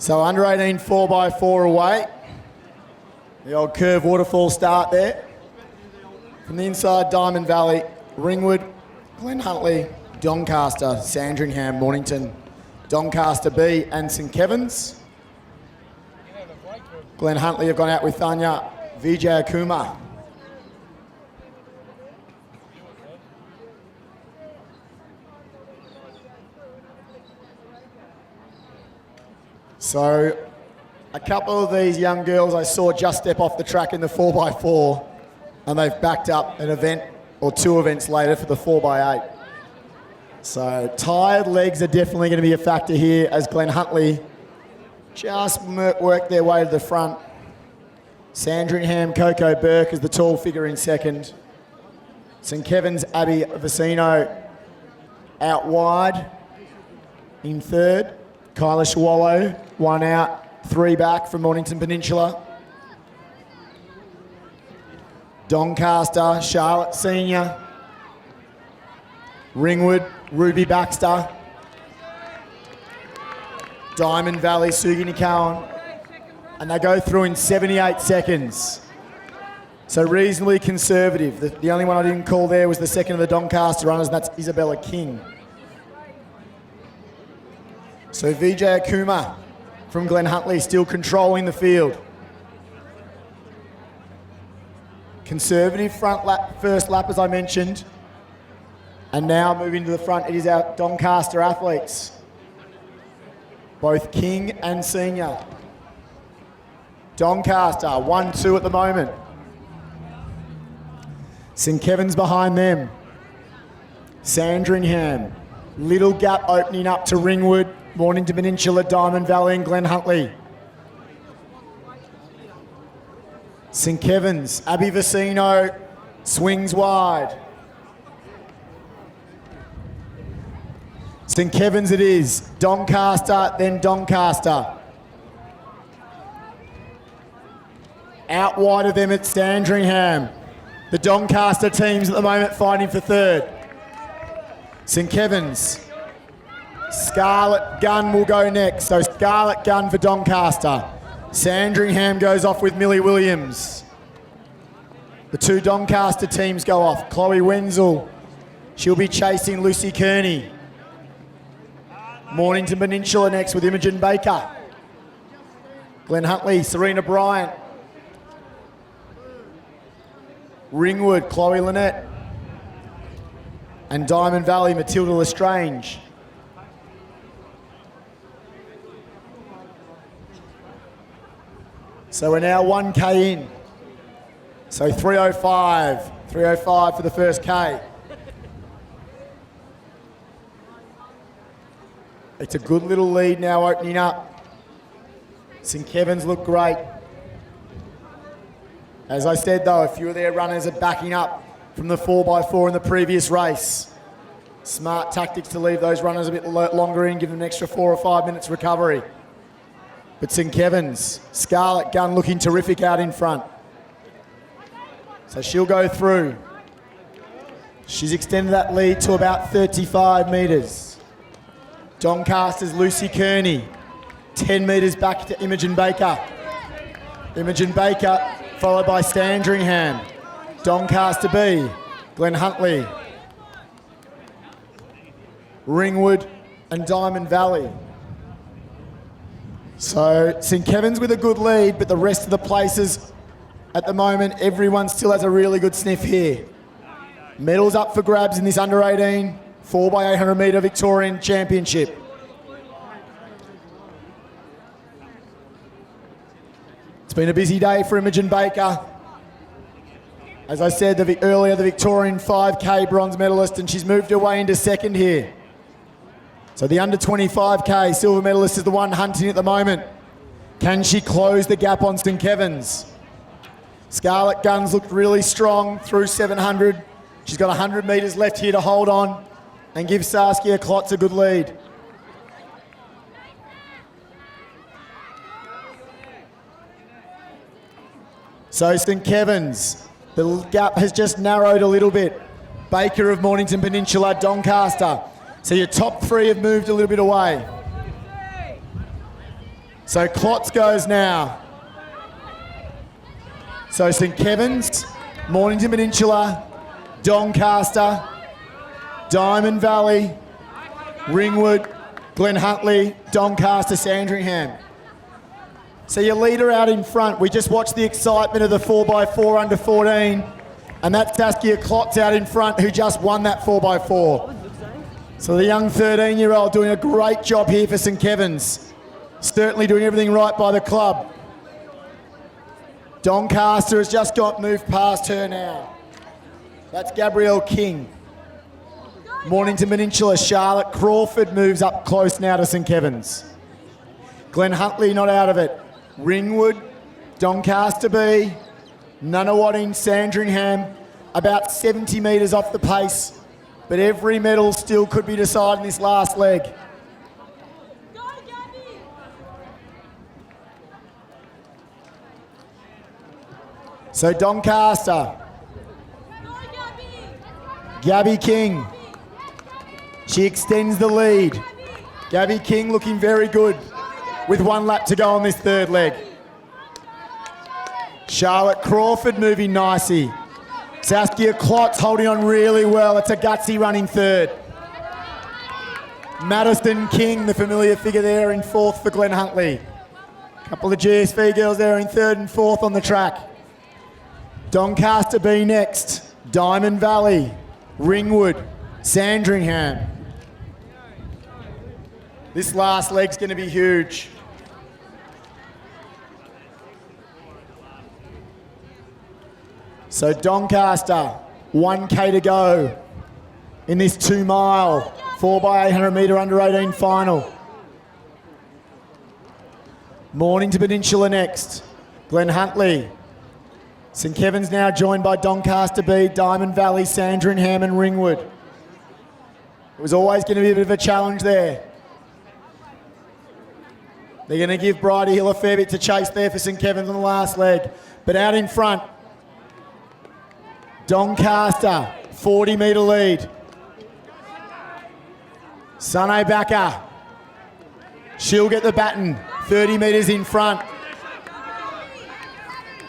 So under 18 4x4 away. The old curve waterfall start there. From the inside, Diamond Valley, Ringwood, Glen Huntly, Doncaster, Sandringham, Mornington, Doncaster B and St Kevin's. Glen Huntly have gone out with Thanya Vijayakuma. So a couple of these young girls I saw just step off the track in the 4x4 and they've backed up an event or two events later for the 4x8. So tired legs are definitely going to be a factor here as Glen Huntly just work their way to the front. Sandringham, Coco Burke is the tall figure in second. St Kevin's Abby Vicino out wide in third. Kyla Swallow, one out, three back from Mornington Peninsula. Doncaster, Charlotte Senior. Ringwood, Ruby Baxter. Diamond Valley, Sugi Cowan. And they go through in 78 seconds. So reasonably conservative. The only one I didn't call there was the second of the Doncaster runners, and that's Isabella King. So Vijay Akuma from Glen Huntly still controlling the field. Conservative front lap, first lap as I mentioned. And now moving to the front, it is our Doncaster athletes. Both King and Senior. Doncaster, 1-2 at the moment. St Kevin's behind them. Sandringham. Little gap opening up to Ringwood, Mornington Peninsula, Diamond Valley and Glen Huntly. St Kevin's, Abby Vicino swings wide. St Kevin's it is, Doncaster, then Doncaster. Out wide of them at Sandringham. The Doncaster teams at the moment fighting for third. St Kevin's. Scarlet Gun will go next. So Scarlet Gun for Doncaster. Sandringham goes off with Millie Williams. The two Doncaster teams go off. Chloe Wenzel. She'll be chasing Lucy Kearney. Mornington Peninsula next with Imogen Baker. Glen Huntly, Serena Bryant. Ringwood, Chloe Lynette. And Diamond Valley, Matilda Lestrange. So we're now 1K in. So 3:05 for the first K. It's a good little lead now opening up. St Kevin's look great. As I said though, a few of their runners are backing up from the 4x4 in the previous race. Smart tactics to leave those runners a bit longer in, give them an extra 4 or 5 minutes recovery. But St Kevin's, Scarlet Gun looking terrific out in front. So she'll go through. She's extended that lead to about 35 metres. Doncaster's Lucy Kearney, 10 metres back to Imogen Baker. Imogen Baker followed by Sandringham. Doncaster B, Glen Huntly. Ringwood and Diamond Valley. So St Kevin's with a good lead, but the rest of the places at the moment, everyone still has a really good sniff here. Medals up for grabs in this under 18 4x800 metre Victorian Championship. It's been a busy day for Imogen Baker. As I said earlier, the Victorian 5K bronze medalist, and she's moved her way into second here. So the under 25K silver medalist is the one hunting at the moment. Can she close the gap on St Kevin's? Scarlet Guns looked really strong through 700. She's got 100 metres left here to hold on and give Saskia Klotz a good lead. So St Kevin's, the gap has just narrowed a little bit. Baker of Mornington Peninsula, Doncaster. So your top three have moved a little bit away. So Klotz goes now. So St Kevin's, Mornington Peninsula, Doncaster, Diamond Valley, Ringwood, Glen Huntly, Doncaster, Sandringham. So your leader out in front, we just watched the excitement of the 4x4 under 14, and that's Saskia Klotz out in front who just won that 4x4. So the young 13-year-old doing a great job here for St Kevin's. Certainly doing everything right by the club. Doncaster has just got moved past her now. That's Gabrielle King. Mornington Peninsula, Charlotte Crawford moves up close now to St Kevin's. Glen Huntly not out of it. Ringwood, Doncaster B, Nunawading, Sandringham, about 70 metres off the pace, but every medal still could be decided in this last leg. So Doncaster, Gabby King, she extends the lead. Gabby King looking very good with 1 lap to go on this third leg. Charlotte Crawford moving nicely. Saskia Klotz holding on really well. It's a gutsy running third. Madison King, the familiar figure there, in fourth for Glen Huntly. A couple of GSV girls there in third and fourth on the track. Doncaster B next. Diamond Valley, Ringwood, Sandringham. This last leg's going to be huge. So Doncaster, 1K to go in this 2 mile, 4x800 metre under 18 final. Mornington Peninsula next. Glen Huntly. St Kevin's now joined by Doncaster B, Diamond Valley, Sandringham and Ringwood. It was always going to be a bit of a challenge there. They're going to give Bridie Hill a fair bit to chase there for St Kevin's on the last leg. But out in front, Doncaster, 40 metre lead. Sunay Backer, she'll get the baton, 30 metres in front.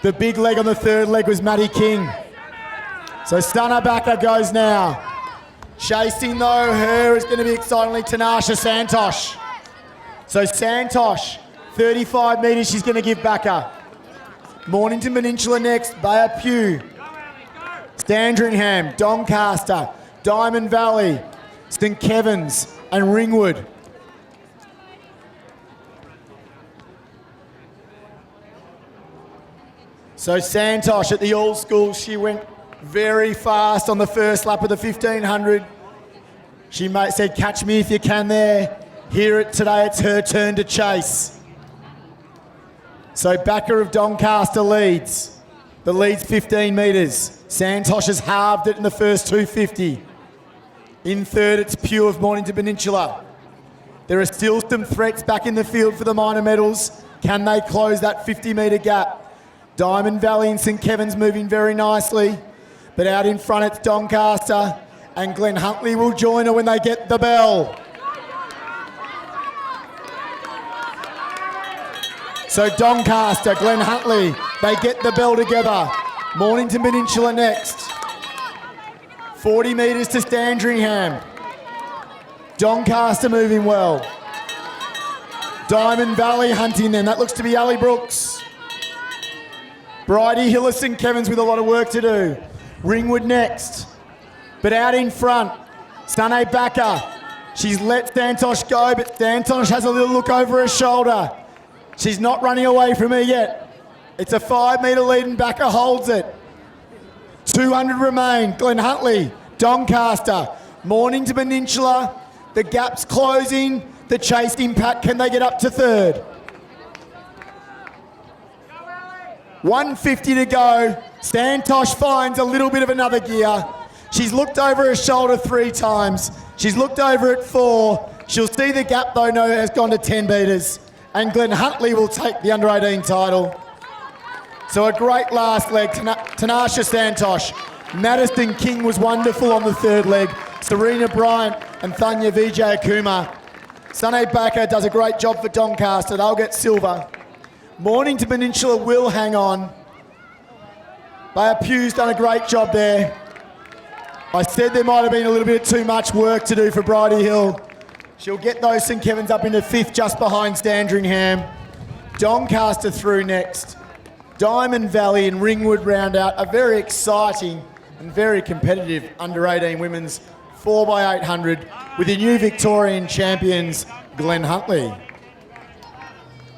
The big leg on the third leg was Maddie King. So Sunay Backer goes now. Chasing though, her is going to be excitingly Tanasha Santosh. So Santosh, 35 metres she's going to give Backer. Mornington Peninsula next, Bayer Pugh. Sandringham, Doncaster, Diamond Valley, St Kevin's and Ringwood. So Santosh at the All Schools, she went very fast on the first lap of the 1500. She said, catch me if you can there. Here today, it's her turn to chase. So Backer of Doncaster leads. The lead's 15 metres. Santosh has halved it in the first 250. In third, it's Pugh of Mornington Peninsula. There are still some threats back in the field for the minor medals. Can they close that 50-metre gap? Diamond Valley and St Kevin's moving very nicely. But out in front, it's Doncaster. And Glen Huntly will join her when they get the bell. So Doncaster, Glen Huntly, they get the bell together. Mornington Peninsula next. 40 metres to Sandringham. Doncaster moving well. Diamond Valley hunting them. That looks to be Ali Brooks. Bridie Hill of St Kevin's with a lot of work to do. Ringwood next. But out in front, Sunay Backer. She's let Santosh go, but Santosh has a little look over her shoulder. She's not running away from her yet. It's a 5-metre lead and Backer holds it. 200 remain. Glen Huntly, Doncaster, Mornington Peninsula. The gap's closing. The chase impact. Can they get up to third? 150 to go. Santosh finds a little bit of another gear. She's looked over her shoulder 3 times. She's looked over at 4. She'll see the gap though, no, has gone to 10 metres. And Glen Huntly will take the under 18 title. So a great last leg. Tanasha Santosh. Madison King was wonderful on the third leg. Serena Bryant and Thanya Vijay Kumar. Sunny Backer does a great job for Doncaster. They'll get silver. Mornington Peninsula will hang on. Bayer Pugh's done a great job there. I said there might have been a little bit too much work to do for Bridie Hill. She'll get those St Kevin's up into 5th just behind Sandringham. Doncaster through next. Diamond Valley and Ringwood round out a very exciting and very competitive under-18 women's 4x800 with the new Victorian champions, Glenn Huntley.